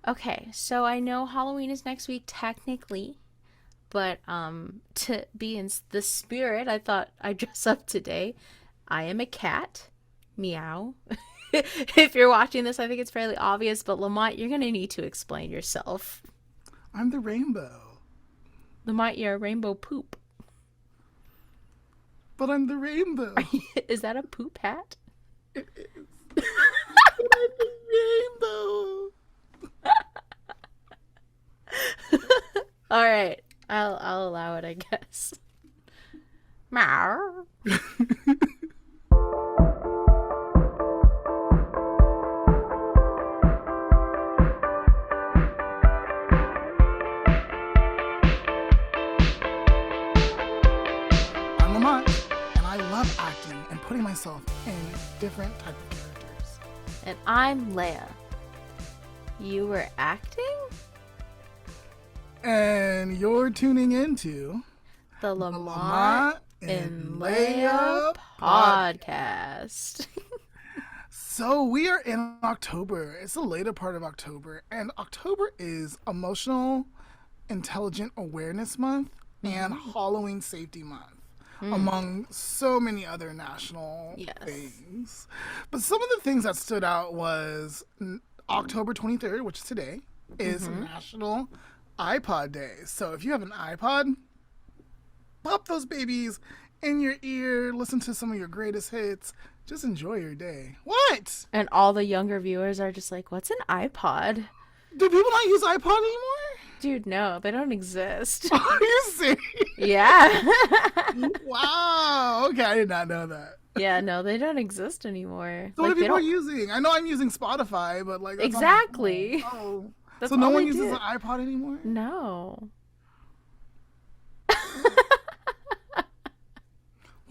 Okay, so I know Halloween is next week technically, but to be in the spirit, I thought I'd dress up today. I am a cat. Meow. If you're watching this, I think it's fairly obvious, but Lamont, you're gonna need to explain yourself. I'm the rainbow. Lamont, you're a rainbow poop. But I'm the rainbow. Is that a poop hat? It is. But I'm the rainbow. All right, I'll allow it, I guess. Meow. I'm Lamont, and I love acting and putting myself in different type of characters. And I'm Leah. You were acting? And you're tuning into The the Lamont Lamont and and Leah Leah podcast. So we are in October. It's the later part of October, and October is Emotional Intelligent Awareness Month and Halloween Safety Month, among so many other national Yes. things. But some of the things that stood out was October 23rd, which is today, is National iPod Day. So if you have an iPod, pop those babies in your ear, listen to some of your greatest hits. Just enjoy your day. What? And all the younger viewers are just like, what's an iPod? Do people not use iPod anymore? Dude, no, they don't exist. Are you serious? Yeah. Wow. Okay, I did not know that. Yeah, no, they don't exist anymore. So what Like, are they people don't. using? I know I'm using Spotify, but like that's on my Exactly. phone. Oh. That's So no all one they uses do. an iPod anymore? No.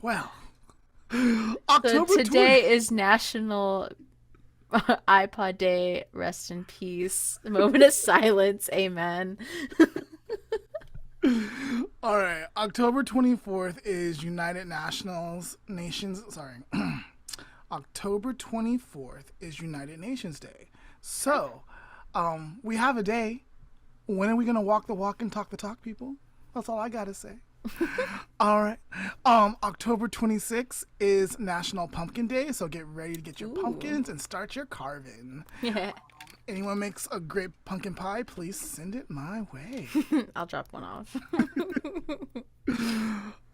Well, So October today is National iPod Day. Rest in peace. A moment of silence. Amen. All right, October 24th is October 24th is United Nations Day. So, we have a day. When are we going to walk the walk and talk the talk, people? That's all I got to say. All right. October 26th is National Pumpkin Day, so get ready to get your pumpkins and start your carving. Yeah. Anyone makes a great pumpkin pie, please send it my way. I'll drop one off.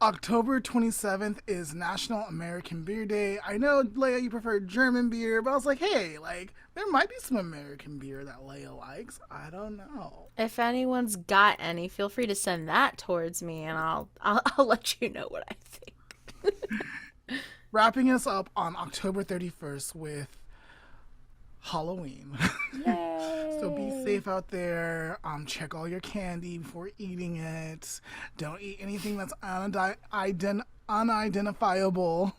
October 27th is National American Beer Day. I know, Leah, you prefer German beer, but I was like, hey, like, there might be some American beer that Leah likes. I don't know. If anyone's got any, feel free to send that towards me, and I'll let you know what I think. Wrapping us up on October 31st with Halloween. Yay! So be safe out there. Check all your candy before eating it. Don't eat anything that's unidentifiable.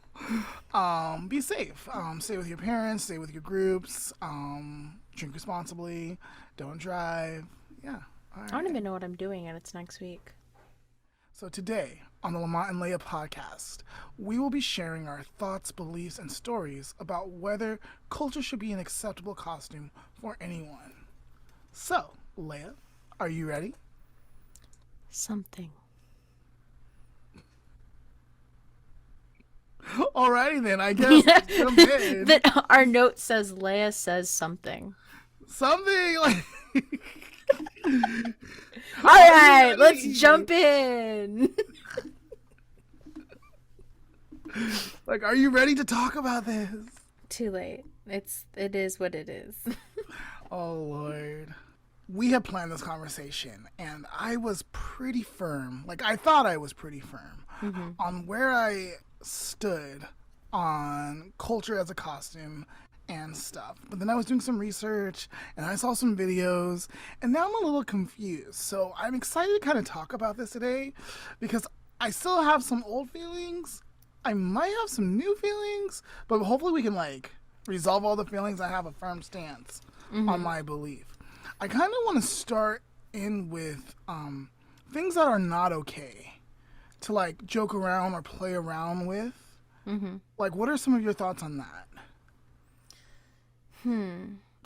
Be safe. Stay with your parents. Stay with your groups. Drink responsibly. Don't drive. Yeah. All I don't right. even know what I'm doing, and it's next week. So today on the Lamont and Leah podcast, we will be sharing our thoughts, beliefs, and stories about whether culture should be an acceptable costume for anyone. So, Leah, are you ready? Something. Alrighty then, I guess let's jump in. That our note says Leia says something. Something like All right, ready? let's jump in. like, are you ready to talk about this? Too late. It is what it is. Oh Lord. We had planned this conversation and I was pretty firm. Like I thought I was pretty firm on where I stood on culture as a costume and stuff. But then I was doing some research and I saw some videos and now I'm a little confused. So I'm excited to kind of talk about this today because I still have some old feelings. I might have some new feelings, but hopefully we can like resolve all the feelings. I have a firm stance on my belief. I kind of want to start in with things that are not okay to like joke around or play around with. Like, what are some of your thoughts on that?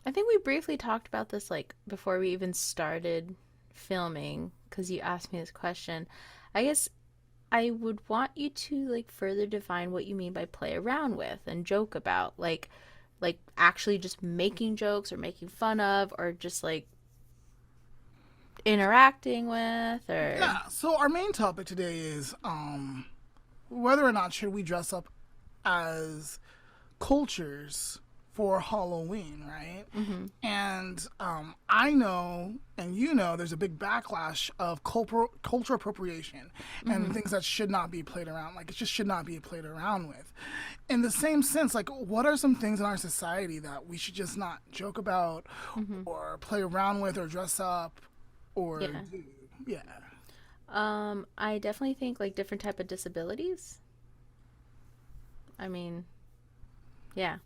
I think we briefly talked about this like before we even started filming because you asked me this question. I guess I would want you to like further define what you mean by play around with and joke about. Like actually just making jokes or making fun of or just like interacting with or Yeah, so our main topic today is whether or not should we dress up as cultures for Halloween, right? mm-hmm. And I know, and you know, there's a big backlash of cultural appropriation and Mm-hmm. things that should not be played around. Like, it just should not be played around with. In the same sense, like, what are some things in our society that we should just not joke about Mm-hmm. or play around with or dress up or Yeah. do? Yeah. I definitely think like different type of disabilities. I mean, yeah.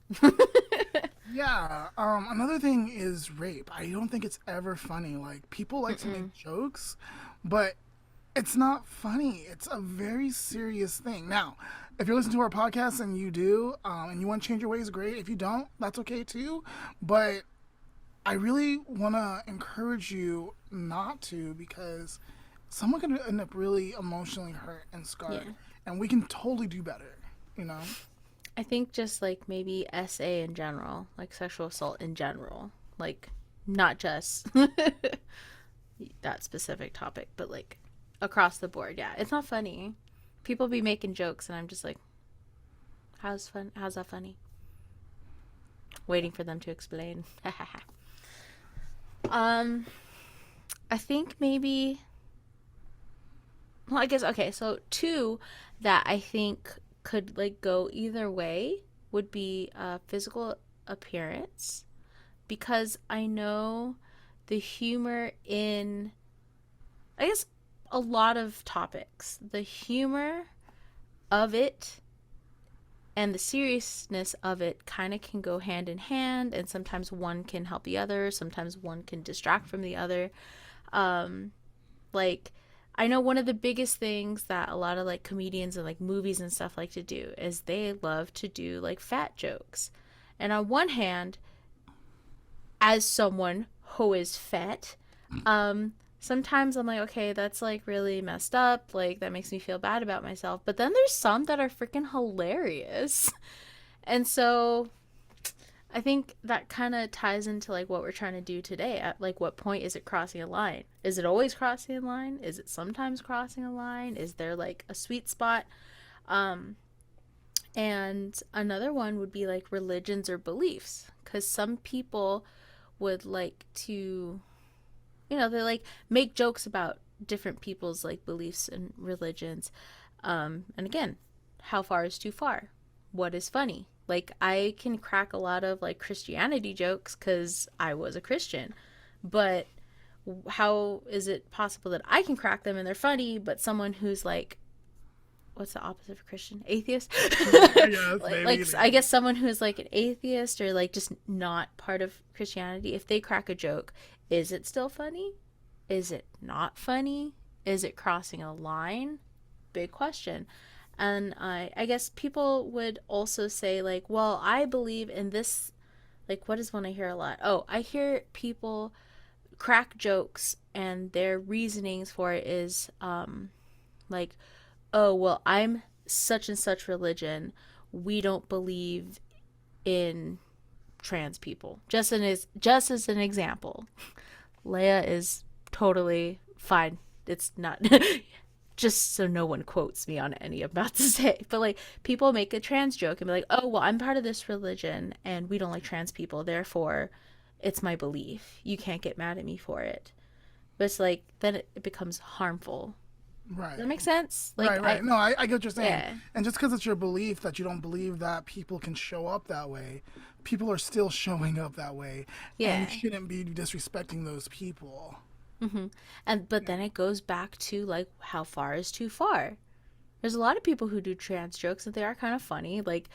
Yeah. Another thing is rape. I don't think it's ever funny. Like, people like to Mm-mm. make jokes, but it's not funny. It's a very serious thing. Now, if you're listening to our podcast and you do, and you want to change your ways, great. If you don't, that's okay too. But I really want to encourage you not to, because someone can end up really emotionally hurt and scarred, Yeah. and we can totally do better. You know? I think just like maybe SA in general, like sexual assault in general, like not just that specific topic, but like across the board. Yeah, it's not funny. People be making jokes, and I'm just like, how's fun? How's that funny? Waiting for them to explain. um, I think maybe. Well, I guess okay. So two that I think could like go either way would be physical appearance because I know the humor in I guess a lot of topics, the humor of it and the seriousness of it kind of can go hand in hand, and sometimes one can help the other, sometimes one can distract from the other. Um, like I know one of the biggest things that a lot of like comedians and like movies and stuff like to do is they love to do like fat jokes. And on one hand, as someone who is fat, sometimes I'm like, okay, that's like really messed up. Like that makes me feel bad about myself. But then there's some that are freaking hilarious. And so I think that kind of ties into like what we're trying to do today. At like what point is it crossing a line? Is it always crossing a line? Is it sometimes crossing a line? Is there like a sweet spot? Um and another one would be like religions or beliefs cuz some people would like to they like make jokes about different people's like beliefs and religions. And again, how far is too far? What is funny? Like I can crack a lot of like Christianity jokes because I was a Christian, but how is it possible that I can crack them and they're funny, but someone who's like, what's the opposite of Christian? Atheist? Yes, like maybe. I guess someone who's like an atheist or like just not part of Christianity, if they crack a joke, is it still funny? Is it not funny? Is it crossing a line? Big question. And I guess people would also say like, well, I believe in this. Like, what is one I hear a lot? Oh, I hear people crack jokes and their reasonings for it is like, oh, well, I'm such and such religion. We don't believe in trans people. Just as an example, Leah is totally fine. It's not just so no one quotes me on any I'm about to say. But like people make a trans joke and be like, "Oh, well, I'm part of this religion and we don't like trans people. Therefore, it's my belief. You can't get mad at me for it." But it's like then it becomes harmful. Does Right. that make sense? Like Right, right. I No, I get what you're saying. yeah. And just because it's your belief that you don't believe that people can show up that way, people are still showing up that way. And you Yeah. shouldn't be disrespecting those people. And but then it goes back to like how far is too far. There's a lot of people who do trans jokes and they are kind of funny. Like,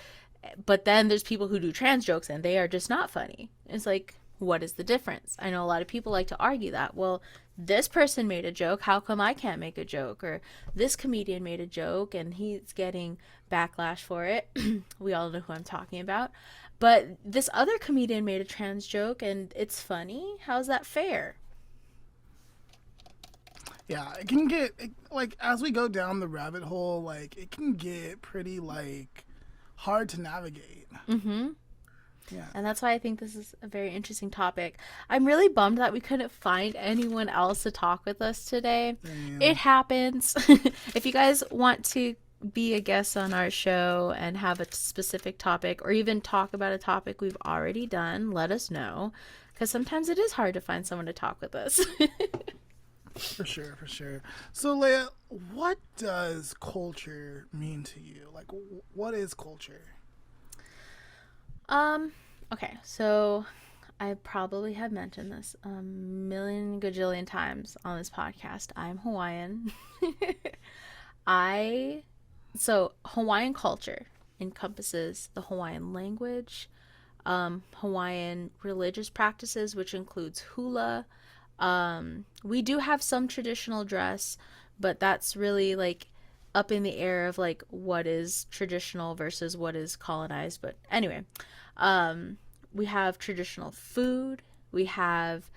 but then there's people who do trans jokes and they are just not funny. It's like, what is the difference? I know a lot of people like to argue that. Well, this person made a joke. How come I can't make a joke? Or this comedian made a joke and he's getting backlash for it. We all know who I'm talking about. But this other comedian made a trans joke and it's funny. How's that fair? Yeah, it can get like as we go down the rabbit hole, like it can get pretty like hard to navigate. Mm-hmm. Yeah. And that's why I think this is a very interesting topic. I'm really bummed that we couldn't find anyone else to talk with us today. Yeah. It happens. If you guys want to be a guest on our show and have a specific topic or even talk about a topic we've already done, let us know. Because sometimes it is hard to find someone to talk with us. For sure, for sure. So, Leah, what does culture mean to you? Like, what is culture? Okay, so I probably have mentioned this a million gajillion times on this podcast. I'm Hawaiian. I so Hawaiian culture encompasses the Hawaiian language, Hawaiian religious practices, which includes hula. We do have some traditional dress, but that's really like up in the air of like what is traditional versus what is colonized. But anyway, we have traditional food. We have,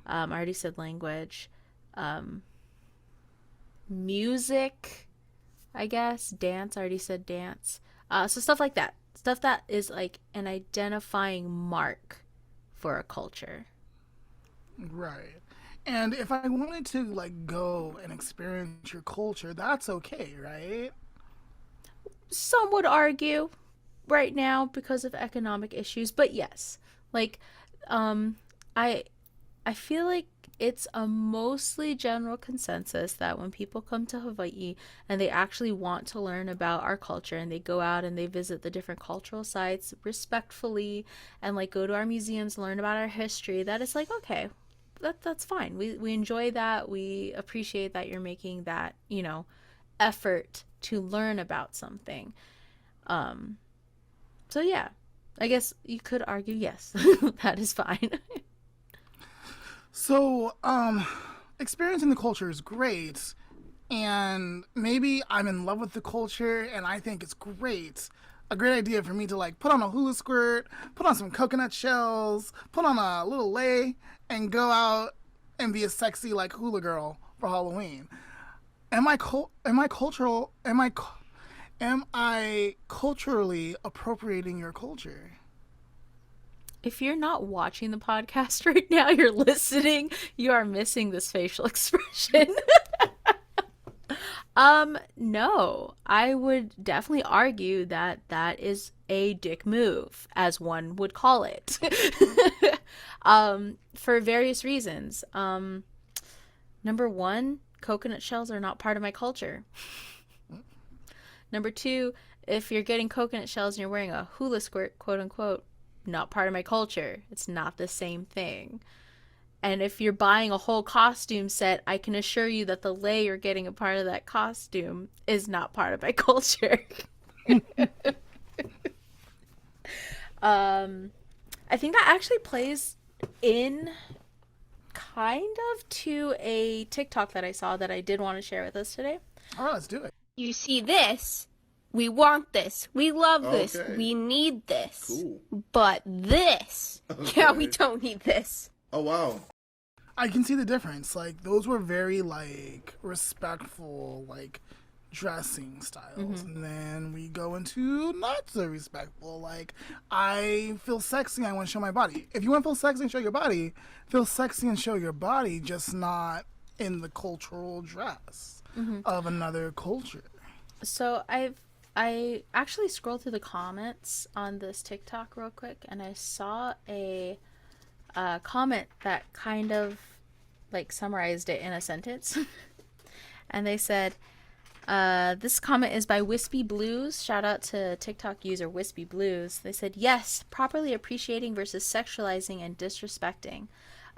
I already said language, music, I guess, dance. I already said dance. So stuff like that. Stuff that is like an identifying mark for a culture. Right. And if I wanted to like go and experience your culture, that's okay, right? Some would argue right now because of economic issues, but yes, like, um, I I feel like it's a mostly general consensus that when people come to Hawaii and they actually want to learn about our culture and they go out and they visit the different cultural sites respectfully and like go to our museums, learn about our history, that it's like, okay, that's fine. We enjoy that. We appreciate that you're making that, effort to learn about something. Um, so yeah, I guess you could argue yes, that is fine. So, experiencing the culture is great, and maybe I'm in love with the culture, and I think it's great. A great idea for me to like put on a hula skirt, put on some coconut shells, put on a little lei, and go out and be a sexy like hula girl for Halloween. Am I culturally appropriating your culture? If you're not watching the podcast right now, you're listening, you are missing this facial expression. No, I would definitely argue that that is a dick move, as one would call it. For various reasons. Number one, coconut shells are not part of my culture. Number two, if you're getting coconut shells and you're wearing a hula skirt, quote unquote, not part of my culture. It's not the same thing. And if you're buying a whole costume set, I can assure you that the lei you're getting a part of that costume is not part of my culture. I think that actually plays in kind of to a TikTok that I saw that I did want to share with us today. All right, let's do it. You see this? We want this. We love this. Okay. We need this. Cool. But this, yeah, we don't need this. Oh, wow. I can see the difference. Like those were very like respectful, like dressing styles, and then we go into not so respectful. Like I feel sexy, I want to show my body. If you want to feel sexy and show your body, feel sexy and show your body, just not in the cultural dress of another culture. So I actually scrolled through the comments on this TikTok real quick, and I saw a comment that kind of like summarized it in a sentence. And they said, this comment is by Wispy Blues. Shout out to TikTok user Wispy Blues. They said, yes, properly appreciating versus sexualizing and disrespecting.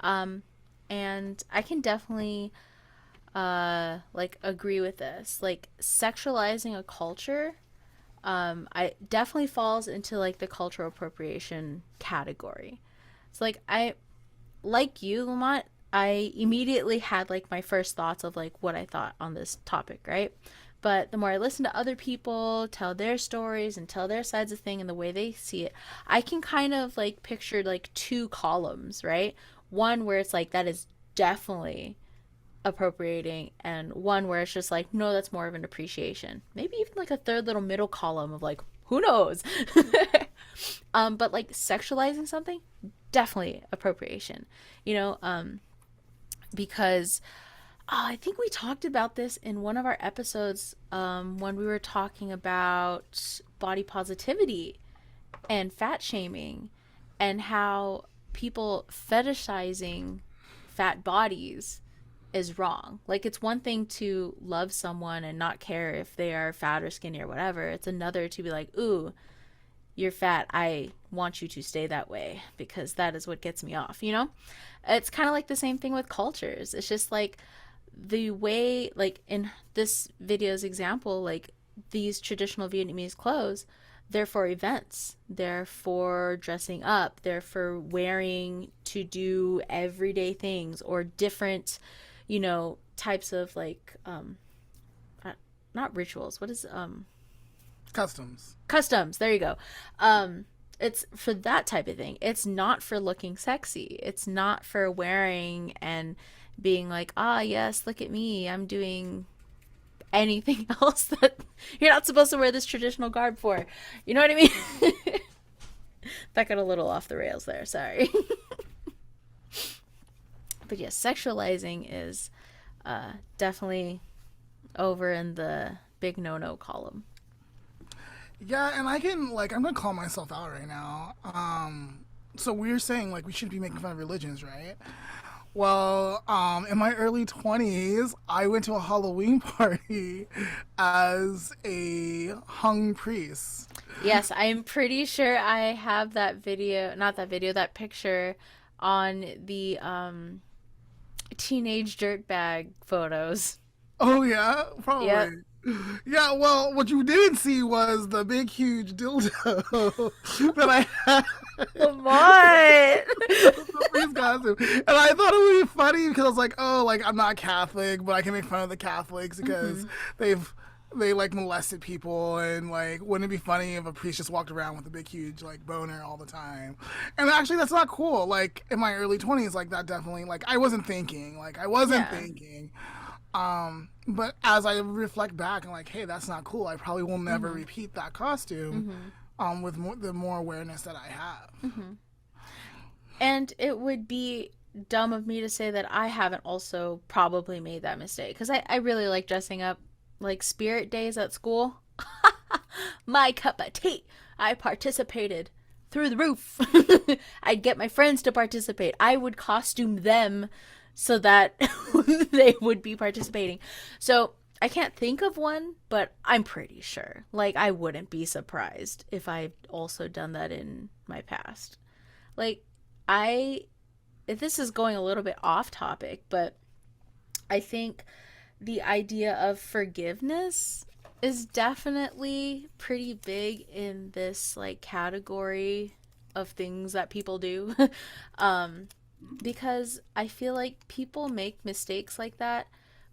And I can definitely like agree with this. Like sexualizing a culture, I definitely falls into like the cultural appropriation category. It's like like you, Lamont, I immediately had like my first thoughts of like what I thought on this topic, right? But the more I listen to other people tell their stories and tell their sides of thing and the way they see it, I can kind of like picture like two columns, right? One where it's like that is definitely appropriating, and one where it's just like, no, that's more of an appreciation. Maybe even like a third little middle column of like, who knows? But like sexualizing something, definitely appropriation, you know, because I think we talked about this in one of our episodes when we were talking about body positivity and fat shaming and how people fetishizing fat bodies is wrong. Like, it's one thing to love someone and not care if they are fat or skinny or whatever. It's another to be like, ooh, you're fat. I want you to stay that way because that is what gets me off, you know? It's kind of like the same thing with cultures. It's just like the way, like in this video's example, like these traditional Vietnamese clothes, they're for events, they're for dressing up, they're for wearing to do everyday things or different, you know, types of like, not rituals. What is, Customs. customs. There you go. It's for that type of thing. It's not for looking sexy. It's not for wearing and being like, ah, yes, look at me. I'm doing anything else that you're not supposed to wear this traditional garb for. You know what I mean? That got a little off the rails there. Sorry. But yes, sexualizing is definitely over in the big no-no column. Yeah, and I can, like, I'm gonna call myself out right now. So we're saying, like, we shouldn't be making fun of religions, right? Well, in my early 20s, I went to a Halloween party as a hung priest. Yes, I'm pretty sure I have that video, not that video, that picture on the teenage dirtbag photos. Oh, yeah? Yep. Probably. Yeah, well, what you didn't see was the big, huge dildo that I had. Lamont. The priest costume. And I thought it would be funny because I was like, oh, like, I'm not Catholic, but I can make fun of the Catholics because they like molested people, and like, wouldn't it be funny if a priest just walked around with a big huge like boner all the time? And actually that's not cool. Like in my early 20s, like that definitely, like I wasn't thinking. Yeah. But as I reflect back and like, hey, that's not cool. I probably will never repeat that costume with the more awareness that I have. And it would be dumb of me to say that I haven't also probably made that mistake because I really like dressing up, like spirit days at school. My cup of tea. I participated through the roof. I'd get my friends to participate. I would costume them so that they would be participating. So I can't think of one, but I'm pretty sure. Like, I wouldn't be surprised if I've also done that in my past. Like, if this is going a little bit off topic, but I think the idea of forgiveness is definitely pretty big in this like category of things that people do. Because I feel like people make mistakes like that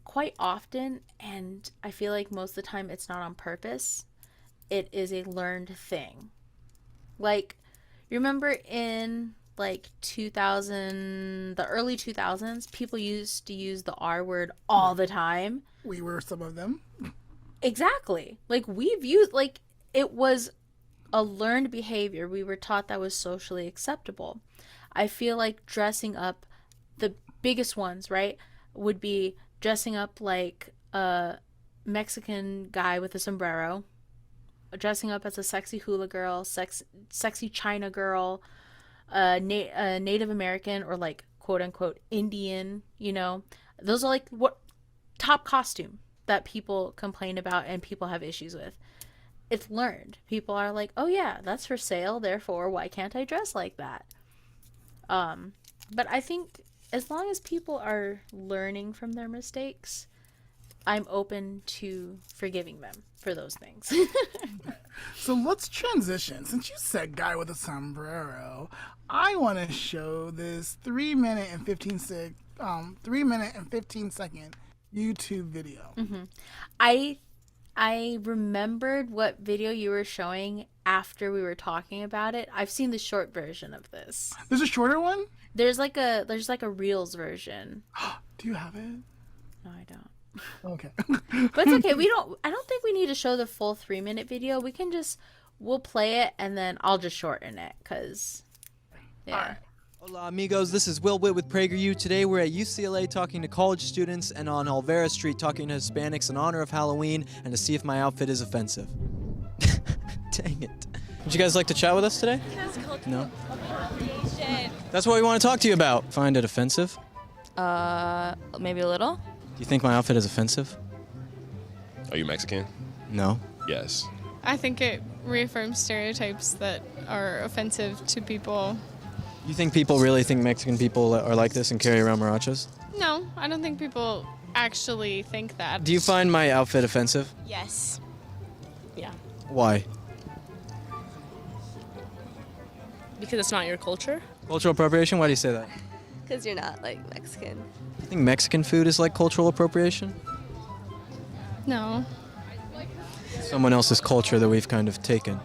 quite often, and I feel like most of the time it's not on purpose. It is a learned thing. Like, you remember in like 2000, the early 2000s, people used to use the R word all the time. We were some of them. Exactly. Like, we've used, like, it was a learned behavior. We were taught that was socially acceptable. I feel like dressing up, the biggest ones, right, would be dressing up like a Mexican guy with a sombrero, dressing up as a sexy hula girl, sexy China girl, a Native American, or like quote unquote Indian, you know. Those are like what top costume that people complain about and people have issues with. It's learned. People are like, oh yeah, that's for sale, therefore why can't I dress like that? But I think as long as people are learning from their mistakes, I'm open to forgiving them for those things. So let's transition. Since you said guy with a sombrero, I want to show this 3 minute and 15 second YouTube video. I I remembered what video you were showing after we were talking about it. I've seen the short version of this. There's a shorter one? There's like a Reels version. Do you have it? No, I don't. Okay. But it's okay. I don't think we need to show the full 3-minute video. We'll play it and then I'll just shorten it cuz yeah. Hola amigos, this is Will Witt with PragerU. Today we're at UCLA talking to college students and on Olvera Street talking to Hispanics in honor of Halloween and to see if my outfit is offensive. Dang it. Would you guys like to chat with us today? No? That's what we want to talk to you about. Find it offensive? Maybe a little. Do you think my outfit is offensive? Are you Mexican? No. Yes. I think it reaffirms stereotypes that are offensive to people. You think people really think Mexican people are like this and carry around marachas? No, I don't think people actually think that. Do you find my outfit offensive? Yes. Yeah. Why? Because it's not your culture? Cultural appropriation? Why do you say that? Because you're not, like, Mexican. You think Mexican food is like cultural appropriation? No. Someone else's culture that we've kind of taken.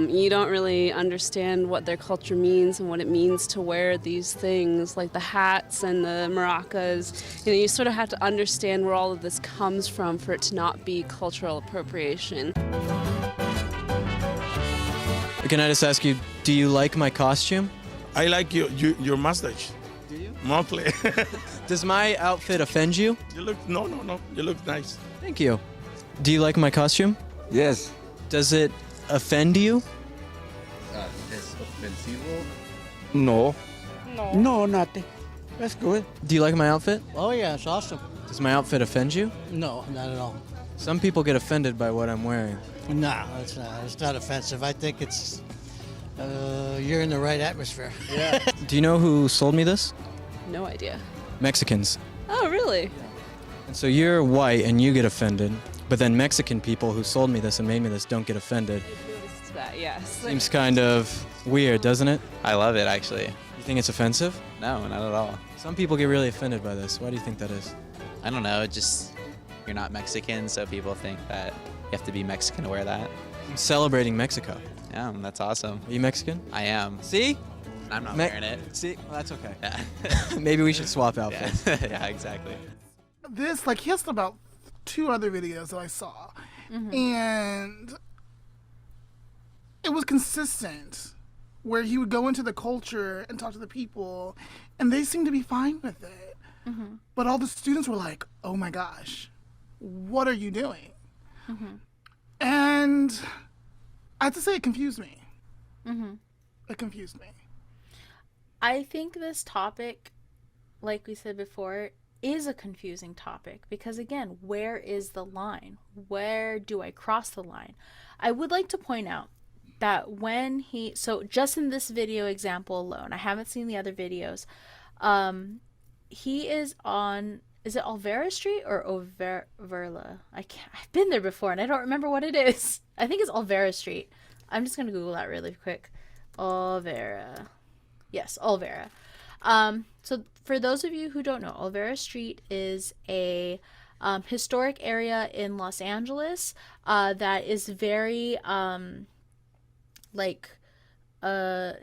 You don't really understand what their culture means and what it means to wear these things, like the hats and the maracas. You know, you sort of have to understand where all of this comes from for it to not be cultural appropriation. Can I just ask you, do you like my costume? I like your mustache. Do you? Monthly. Does my outfit offend you? You look no. You look nice. Thank you. Do you like my costume? Yes. Does it offend you? ¿Es ofensivo? No. No, nothing. That's good. Do you like my outfit? Oh yeah, it's awesome. Does my outfit offend you? No, not at all. Some people get offended by what I'm wearing. No, it's not. It's not offensive. I think it's you're in the right atmosphere. Yeah. Do you know who sold me this? No idea. Mexicans. Oh, really? And so you're white and you get offended, but then Mexican people who sold me this and made me this don't get offended. I noticed that, yes. Seems kind of weird, doesn't it? I love it, actually. You think it's offensive? No, not at all. Some people get really offended by this. Why do you think that is? I don't know, just you're not Mexican, so people think that you have to be Mexican to wear that. I'm celebrating Mexico. Yeah, that's awesome. Are you Mexican? I am. See? I'm not Me- wearing it. See? Well, that's okay. Yeah. Maybe we should swap outfits. Yeah. Yeah, exactly. This, like, he has about 2 other videos that I saw. And it was consistent where he would go into the culture and talk to the people, and they seemed to be fine with it. But all the students were like, oh my gosh, what are you doing? And I have to say it confused me. It confused me. I think this topic, like we said before, is a confusing topic because, again, where is the line? Where do I cross the line? I would like to point out that so just in this video example alone, I haven't seen the other videos, he is on, is it Olvera Street or Overla? I've been there before and I don't remember what it is. I think it's Olvera Street. I'm just going to Google that really quick. Olvera. Yes, Olvera. So for those of you who don't know, Olvera Street is a historic area in Los Angeles that is very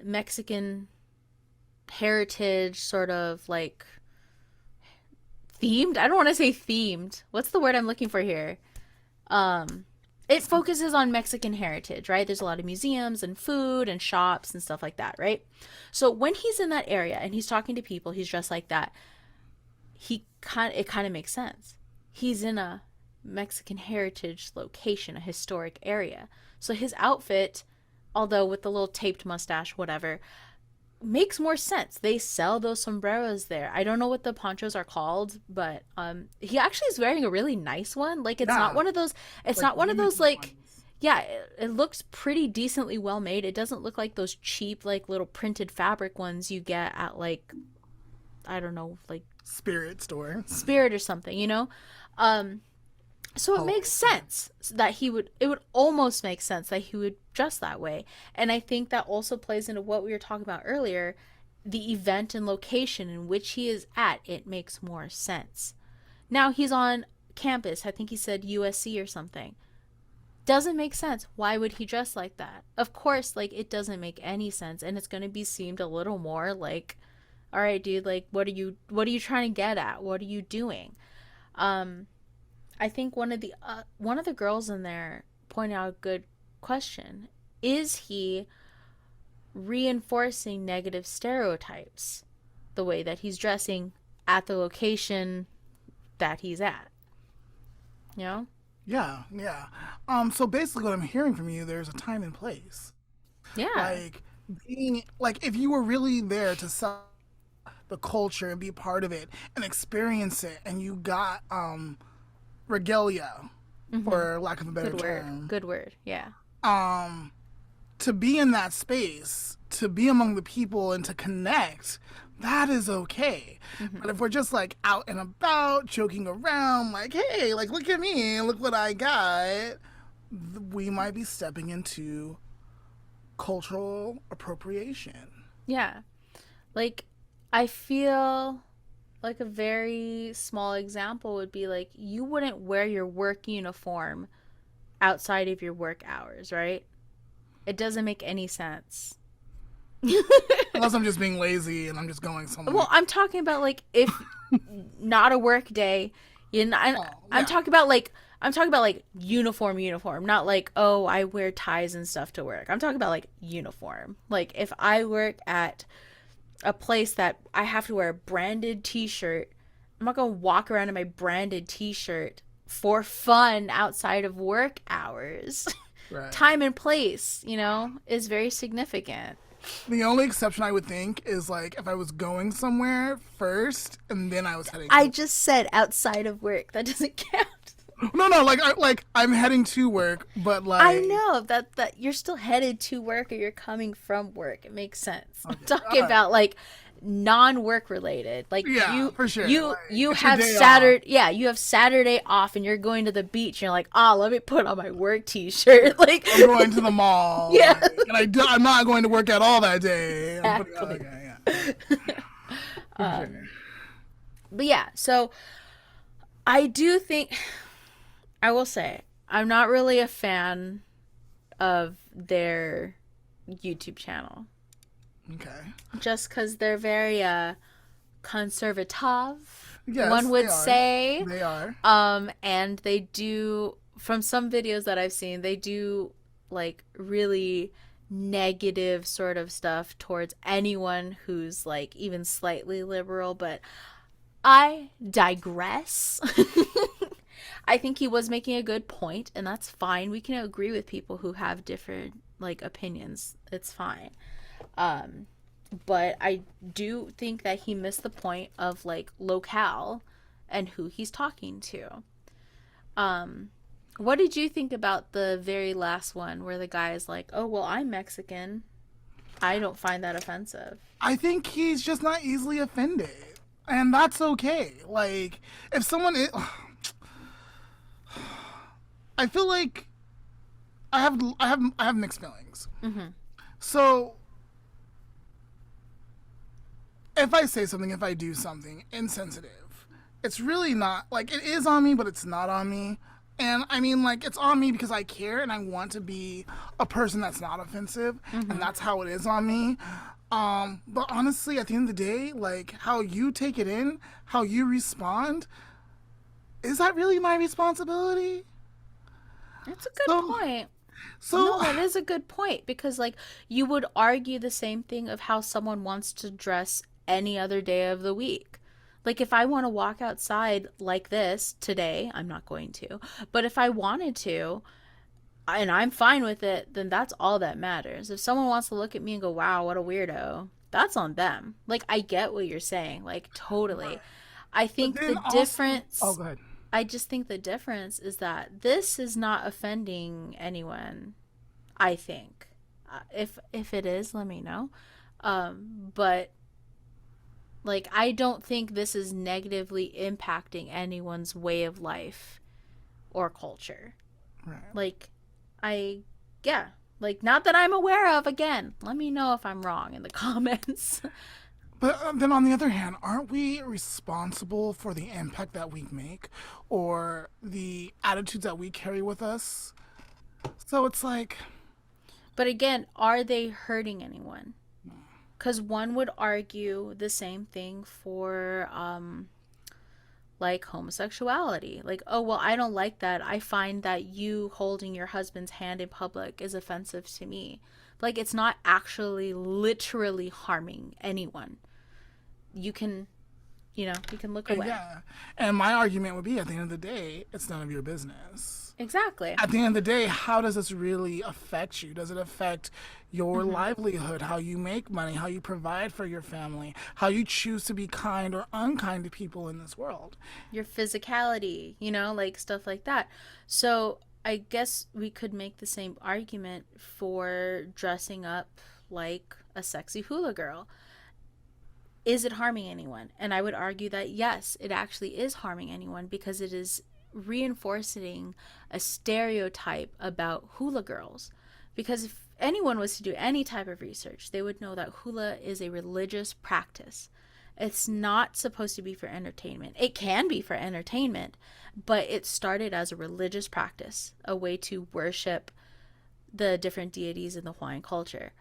Mexican heritage, sort of like themed. I don't want to say themed. What's the word I'm looking for here? It focuses on Mexican heritage, right? There's a lot of museums and food and shops and stuff like that, right? So when he's in that area and he's talking to people, he's dressed like that. It kind of makes sense. He's in a Mexican heritage location, a historic area. So his outfit, although with the little taped mustache, whatever, makes more sense. They sell those sombreros there. I don't know what the ponchos are called, but he actually is wearing a really nice one. Like it's not one of those. It's not one of those like. Yeah, it looks pretty decently well made. It doesn't look like those cheap like little printed fabric ones you get at like, I don't know, like Spirit store. Spirit or something, you know. So it makes sense that it would almost make sense that he would dress that way. And I think that also plays into what we were talking about earlier, the event and location in which he is at, it makes more sense. Now he's on campus. I think he said USC or something. Doesn't make sense. Why would he dress like that? Of course, like, it doesn't make any sense, and it's going to be seemed a little more like, all right, dude, like, what are you trying to get at? What are you doing? I think one of the girls in there pointed out a good question. Is he reinforcing negative stereotypes the way that he's dressing at the location that he's at? You know? Yeah. So basically what I'm hearing from you, there's a time and place. Yeah. Like, being, like, if you were really there to sell the culture and be part of it and experience it, and you got regalia, for lack of a better term. Good word. Yeah. To be in that space, to be among the people and to connect, that is okay. But if we're just like out and about, joking around, like, hey, like, look at me, look what I got, we might be stepping into cultural appropriation. Yeah. Like, I feel like a very small example would be like, you wouldn't wear your work uniform outside of your work hours, right? It doesn't make any sense. Unless I'm just being lazy and I'm just going somewhere. Well, I'm talking about like, if not a work day, you know, I'm talking about like uniform, not like, oh, I wear ties and stuff to work. I'm talking about like uniform. Like, if I work at a place that I have to wear a branded t-shirt, I'm not gonna walk around in my branded t-shirt for fun outside of work hours. Right. Time and place, you know, is very significant. The only exception I would think is like if I was going somewhere first and then I was heading. I just said outside of work. That doesn't count. No, like I'm heading to work, but like I know that you're still headed to work or you're coming from work. It makes sense. Okay. I'm talking about like non-work related. Like, yeah, for sure. You have Saturday, yeah, you have Saturday off and you're going to the beach and you're like, oh, let me put on my work t-shirt. Like, I'm going to the mall. Yeah, like, and I'm not going to work at all that day. Exactly. But yeah, so I do think, I will say, I'm not really a fan of their YouTube channel. Okay. Just because they're very conservative, yes, one would say. They are. And they do, from some videos that I've seen, they do like really negative sort of stuff towards anyone who's like even slightly liberal, but I digress. I think he was making a good point, and that's fine. We can agree with people who have different like opinions. It's fine. But I do think that he missed the point of like locale and who he's talking to. What did you think about the very last one where the guy is like, oh, well, I'm Mexican. I don't find that offensive. I think he's just not easily offended. And that's okay. Like, if someone is... I feel like I have mixed feelings. So if I say something, if I do something insensitive, it's really not, like, it is on me, but it's not on me. And I mean, like, it's on me because I care and I want to be a person that's not offensive, and that's how it is on me. But honestly, at the end of the day, like, how you take it in, how you respond, is that really my responsibility? That's a good point. No, that is a good point, because like, you would argue the same thing of how someone wants to dress any other day of the week. Like, if I want to walk outside like this today, I'm not going to, but if I wanted to and I'm fine with it, then that's all that matters. If someone wants to look at me and go, wow, what a weirdo, that's on them. Like, I get what you're saying, like, totally. I think the difference... Oh, go ahead. I just think the difference is that this is not offending anyone, I think. If it is, let me know. But, like, I don't think this is negatively impacting anyone's way of life or culture. Right. Like, like, not that I'm aware of. Again, let me know if I'm wrong in the comments. But then on the other hand, aren't we responsible for the impact that we make or the attitudes that we carry with us? So it's like... But again, are they hurting anyone? Because one would argue the same thing for like homosexuality. Like, oh, well, I don't like that. I find that you holding your husband's hand in public is offensive to me. Like, it's not actually literally harming anyone. You can, you can look away. Yeah. And my argument would be, at the end of the day, it's none of your business. Exactly. At the end of the day, how does this really affect you? Does it affect your livelihood, how you make money, how you provide for your family, how you choose to be kind or unkind to people in this world? Your physicality, like stuff like that. So I guess we could make the same argument for dressing up like a sexy hula girl. Is it harming anyone? And I would argue that yes, it actually is harming anyone because it is reinforcing a stereotype about hula girls. Because if anyone was to do any type of research, they would know that hula is a religious practice. It's not supposed to be for entertainment. It can be for entertainment, but it started as a religious practice, a way to worship the different deities in the Hawaiian culture.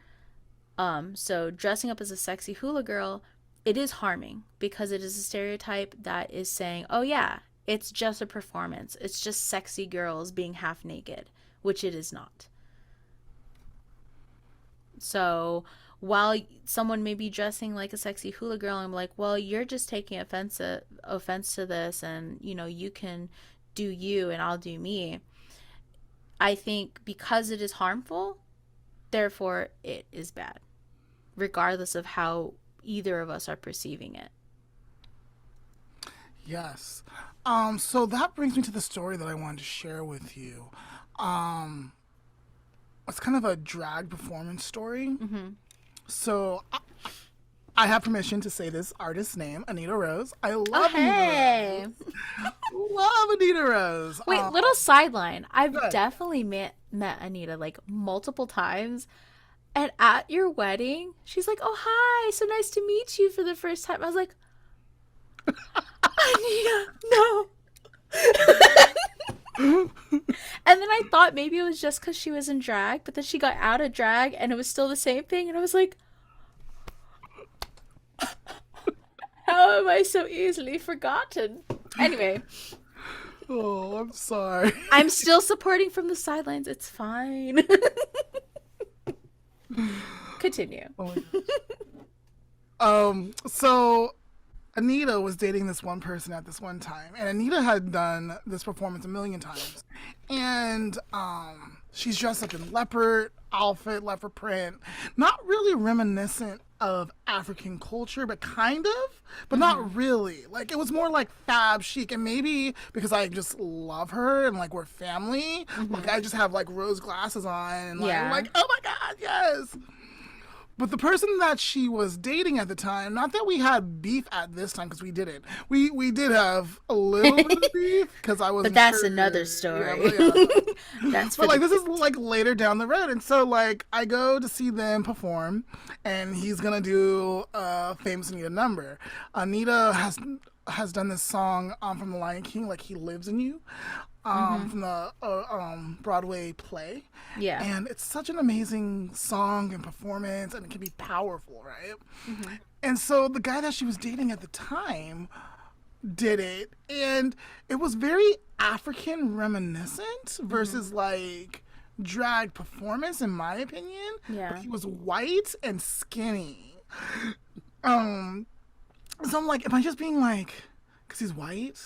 So dressing up as a sexy hula girl, it is harming because it is a stereotype that is saying, oh yeah, it's just a performance. It's just sexy girls being half naked, which it is not. So while someone may be dressing like a sexy hula girl, I'm like, well, you're just taking offense to this, and you can do you and I'll do me. I think because it is harmful, therefore it is bad, regardless of how either of us are perceiving it. Yes. So that brings me to the story that I wanted to share with you. It's kind of a drag performance story. So I have permission to say this artist's name, Anita Rose. I love Anita Rose. Love Anita Rose. Wait, little sideline. I've definitely met Anita like multiple times. And at your wedding, she's like, oh, hi, so nice to meet you for the first time. I was like, Anita, no. And then I thought maybe it was just because she was in drag, but then she got out of drag and it was still the same thing. And I was like, how am I so easily forgotten? Anyway. Oh, I'm sorry. I'm still supporting from the sidelines. It's fine. Continue. So Anita was dating this one person at this one time, and Anita had done this performance a million times. And she's dressed up in leopard outfit, leopard print, not really reminiscent of African culture, but kind of, but not really. Like, it was more like fab chic, and maybe because I just love her and like we're family, like I just have like rose glasses on and like, I'm like, oh my God, yes. But the person that she was dating at the time, not that we had beef at this time, because we didn't. We did have a little bit of beef because I wasn't. But that's sure. another story. That's but like this is like later down the road, and so like I go to see them perform, and he's gonna do a famous Anita number. Anita has done this song from The Lion King, like "He Lives in You." From the Broadway play. Yeah. And it's such an amazing song and performance, and it can be powerful, right? And so the guy that she was dating at the time did it, and it was very African reminiscent versus like drag performance, in my opinion. Yeah. But he was white and skinny. So I'm like, am I just being like, because he's white?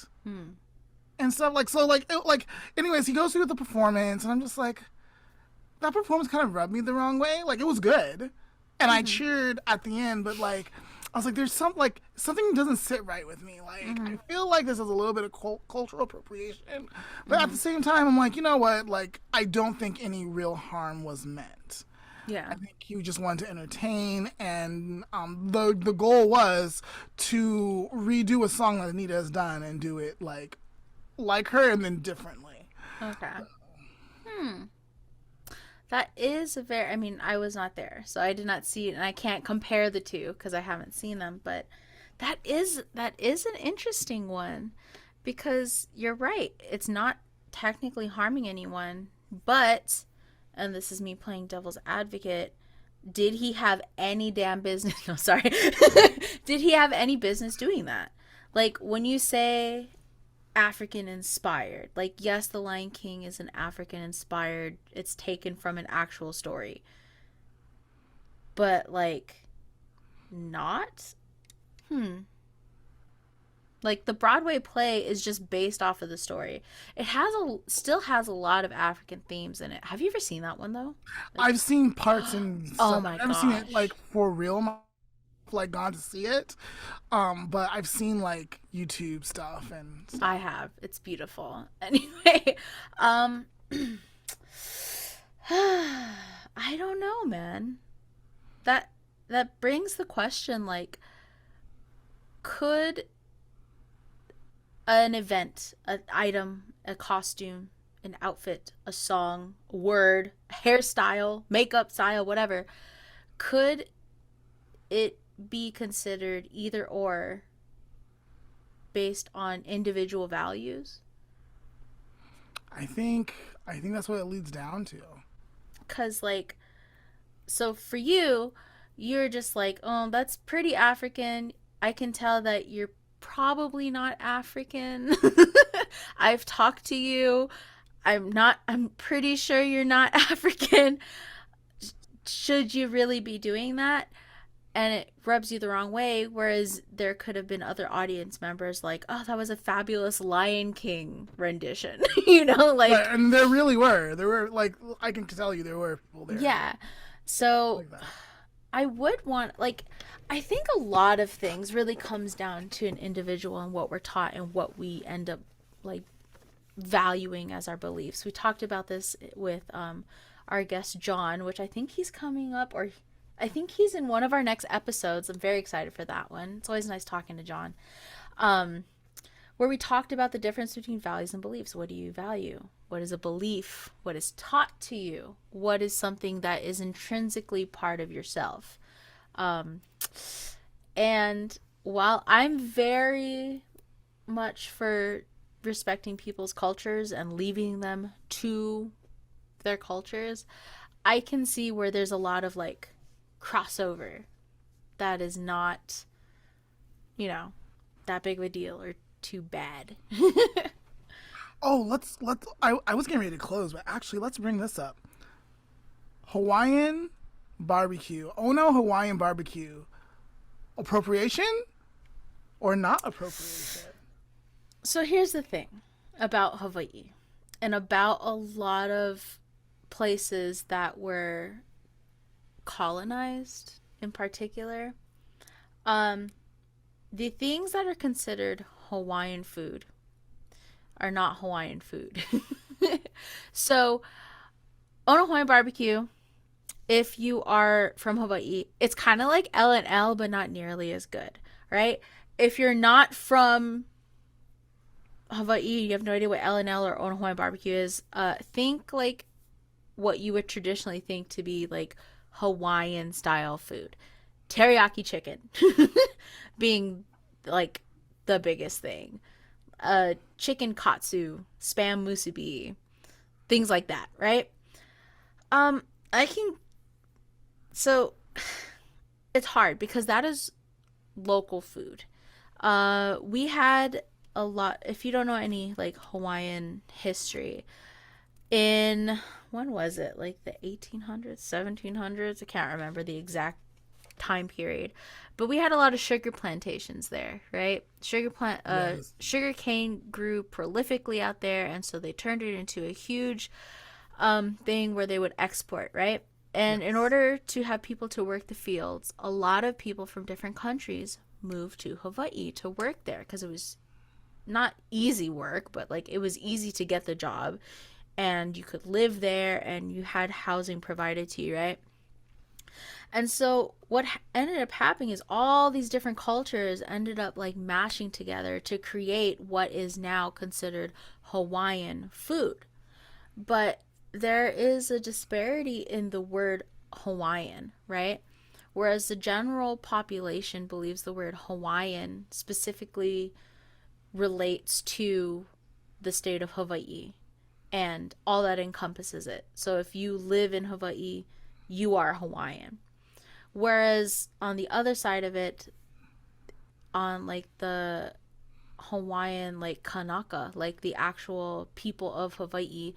And stuff anyways, he goes through the performance, and I'm just like, that performance kind of rubbed me the wrong way. Like, it was good, and I cheered at the end, but like, I was like, there's something doesn't sit right with me. Like, I feel like this is a little bit of cultural appropriation, but at the same time, I'm like, you know what? Like, I don't think any real harm was meant. Yeah. I think he just wanted to entertain, and the goal was to redo a song that Anita has done and do it like her and then differently. Okay. That is a very, I mean, I was not there, so I did not see it, and I can't compare the two because I haven't seen them, but that is an interesting one because you're right. It's not technically harming anyone, but, and this is me playing devil's advocate, did he have any damn business? No, sorry. Did he have any business doing that? Like, when you say African inspired, like, yes, The Lion King is an African inspired, it's taken from an actual story. But, like, not? Like, the Broadway play is just based off of the story. It still has a lot of African themes in it. Have you ever seen that one though? I've seen parts and stuff. Oh my I've never seen it gosh. like for real, like gone to see it. But I've seen like YouTube stuff and stuff. I have. It's beautiful. Anyway, I don't know, man. That brings the question, like, could an event, an item, a costume, an outfit, a song, a word, a hairstyle, makeup style, whatever, could it be considered either or based on individual values? I think that's what it leads down to. Because, like, so for you, you're just like, oh, that's pretty African. I can tell that you're probably not African. I've talked to you. I'm pretty sure you're not African. Should you really be doing that? And it rubs you the wrong way, whereas there could have been other audience members like, oh, that was a fabulous Lion King rendition. You know, like, Right, and there really were. There were, like, I can tell you there were people there. yeah. So Like that. I would want, like, I think a lot of things really comes down to an individual and what we're taught and what we end up, like, valuing as our beliefs. We talked about this with our guest John, which I think he's coming up, or I think he's in one of our next episodes. I'm very excited for that one. It's always nice talking to John. Where we talked about the difference between values and beliefs. What do you value? What is a belief? What is taught to you? What is something that is intrinsically part of yourself? And while I'm very much for respecting people's cultures and leaving them to their cultures, I can see where there's a lot of, like, crossover that is not, you know, that big of a deal or too bad. Oh, let's I was getting ready to close, but actually let's bring this up. Hawaiian barbecue. Oh no, Hawaiian barbecue. Appropriation or not appropriation? So here's the thing about Hawaii and about a lot of places that were colonized in particular. The things that are considered Hawaiian food are not Hawaiian food. So on a Hawaiian barbecue, if you are from Hawaii, it's kind of like L&L, but not nearly as good, right? If you're not from Hawaii, you have no idea what L&L or on a Hawaiian barbecue is, think like what you would traditionally think to be like Hawaiian style food. Teriyaki chicken being like the biggest thing. Chicken katsu, spam musubi, things like that, right? So it's hard because that is local food. We had a lot, if you don't know any like Hawaiian history, in, when was it? Like the 1800s, 1700s? I can't remember the exact time period, but we had a lot of sugar plantations there, right? Yes. Sugar cane grew prolifically out there, and so they turned it into a huge thing where they would export, right? And in order to have people to work the fields, a lot of people from different countries moved to Hawaii to work there because it was not easy work, but like it was easy to get the job, and you could live there and you had housing provided to you, right? And so what ended up happening is all these different cultures ended up like mashing together to create what is now considered Hawaiian food. But there is a disparity in the word Hawaiian, right? Whereas the general population believes the word Hawaiian specifically relates to the state of Hawaii and all that encompasses it. So if you live in Hawaii, you are Hawaiian. Whereas on the other side of it, on like the Hawaiian, like Kanaka, like the actual people of Hawaii,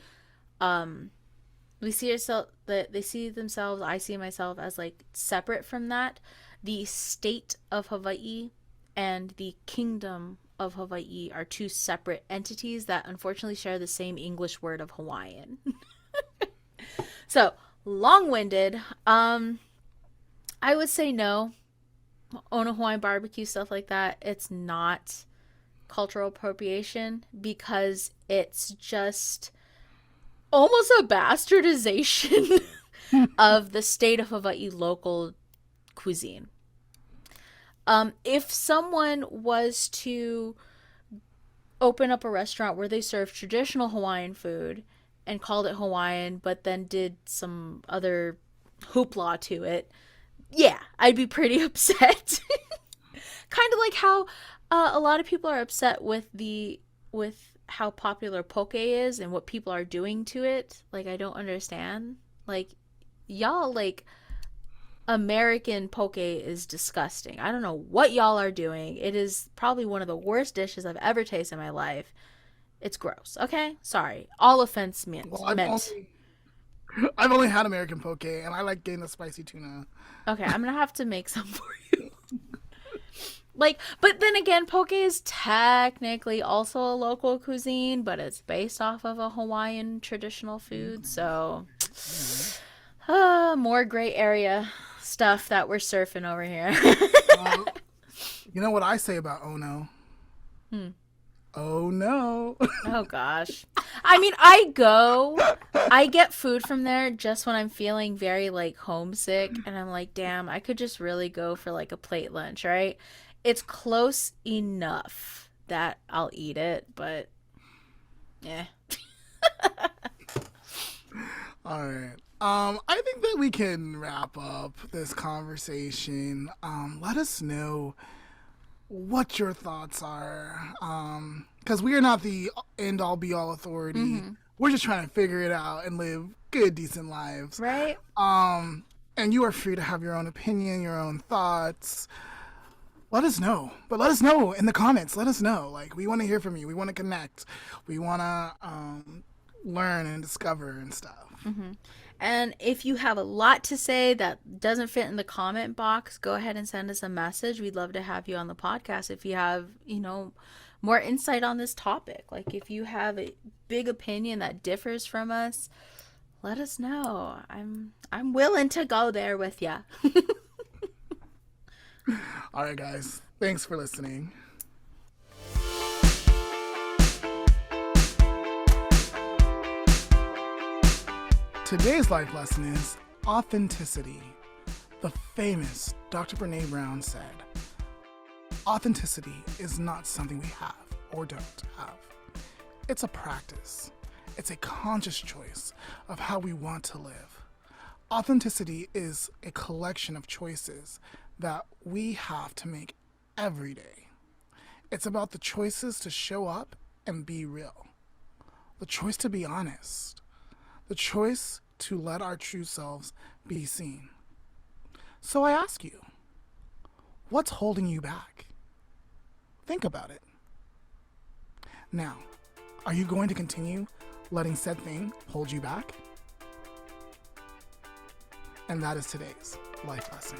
we see ourselves, that they see themselves, I see myself as like separate from that. The state of Hawaii and the kingdom of Hawaii are two separate entities that unfortunately share the same English word of Hawaiian. So, long-winded. I would say no. Own a Hawaiian barbecue, stuff like that. It's not cultural appropriation because it's just almost a bastardization of the state of Hawaii local cuisine. If someone was to open up a restaurant where they serve traditional Hawaiian food and called it Hawaiian, but then did some other hoopla to it, yeah, I'd be pretty upset. Kind of like how a lot of people are upset with how popular poke is and what people are doing to it. Like, I don't understand. Like, y'all, like, American poke is disgusting. I don't know what y'all are doing. It is probably one of the worst dishes I've ever tasted in my life. It's gross. Okay? Sorry. All offense meant. Well, I've only had American poke, and I like getting the spicy tuna. Okay, I'm gonna have to make some for you. Like, but then again, poke is technically also a local cuisine, but it's based off of a Hawaiian traditional food, so more gray area stuff that we're surfing over here. You know what I say about Ono? Oh no. Oh gosh. I mean, I get food from there just when I'm feeling very like homesick and I'm like, damn, I could just really go for like a plate lunch, right? It's close enough that I'll eat it, but yeah. All right. I think that we can wrap up this conversation. Let us know what your thoughts are, because we are not the end-all be-all authority. Mm-hmm. We're just trying to figure it out and live good, decent lives, right? And you are free to have your own opinion, your own thoughts. Let us know, but let us know in the comments. Let us know. Like, we want to hear from you. We want to connect. We want to learn and discover and stuff. Mm-hmm. And if you have a lot to say that doesn't fit in the comment box, go ahead and send us a message. We'd love to have you on the podcast if you have, more insight on this topic. Like, if you have a big opinion that differs from us, let us know. I'm willing to go there with you. All right, guys. Thanks for listening. Today's life lesson is authenticity. The famous Dr. Brene Brown said, authenticity is not something we have or don't have. It's a practice. It's a conscious choice of how we want to live. Authenticity is a collection of choices that we have to make every day. It's about the choices to show up and be real. The choice to be honest. The choice to let our true selves be seen. So I ask you, what's holding you back? Think about it. Now, are you going to continue letting said thing hold you back? And that is today's life lesson.